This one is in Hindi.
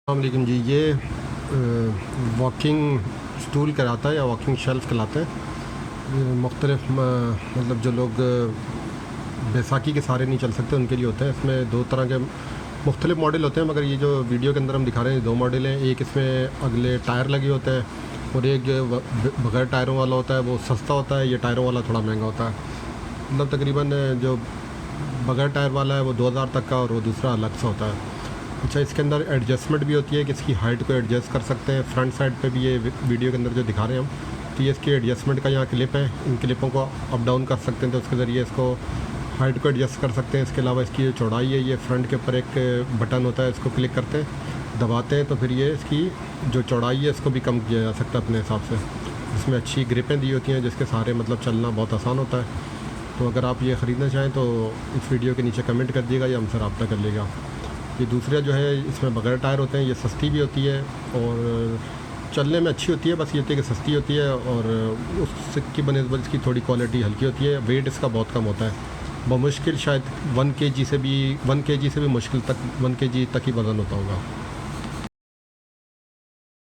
अस्सलाम जी। ये वॉकिंग स्टूल कहलाता है या वॉकिंग शेल्फ़ कहलाता है। मुख्तलिफ़ मतलब जो लोग बैसाखी के सहारे नहीं चल सकते उनके लिए होता है। इसमें दो तरह के मुख्तलिफ़ मॉडल होते हैं, मगर ये जो वीडियो के अंदर हम दिखा रहे हैं दो मॉडल हैं। एक इसमें अगले टायर लगे होते हैं और एक जो बग़ैर टायरों वाला होता है वो सस्ता होता है। ये टायरों वाला थोड़ा महंगा होता है। मतलब तकरीबन जो बग़ैर टायर वाला है वो 2000 तक का और वो दूसरा अलग सा होता है। अच्छा, इसके अंदर एडजस्टमेंट भी होती है कि इसकी हाइट को एडजस्ट कर सकते हैं। फ्रंट साइड पे भी ये वीडियो के अंदर जो दिखा रहे हैं हम, तो ये इसकी एडजस्टमेंट का यहाँ क्लिप है। इन क्लिपों को अप डाउन कर सकते हैं, तो उसके ज़रिए इसको हाइट को एडजस्ट कर सकते हैं। इसके अलावा इसकी जो चौड़ाई है, ये फ्रंट के ऊपर एक बटन होता है, इसको क्लिक करते हैं, दबाते हैं तो फिर ये इसकी जो चौड़ाई है इसको भी कम किया जा सकता है अपने हिसाब से। इसमें अच्छी ग्रिपें दी होती हैं जिसके सहारे मतलब चलना बहुत आसान होता है। तो अगर आप ये ख़रीदना चाहें तो इस वीडियो के नीचे कमेंट कर दिएगा या हमसे रब्ता कर लेगा। ये दूसरा जो है इसमें बग़ैर टायर होते हैं, ये सस्ती भी होती है और चलने में अच्छी होती है। बस ये होती है कि सस्ती होती है और उसकी बनस्बत इसकी थोड़ी क्वालिटी हल्की होती है। वेट इसका बहुत कम होता है, बमुश्किल शायद 1 kg से भी मुश्किल तक 1 kg तक ही वज़न होता होगा।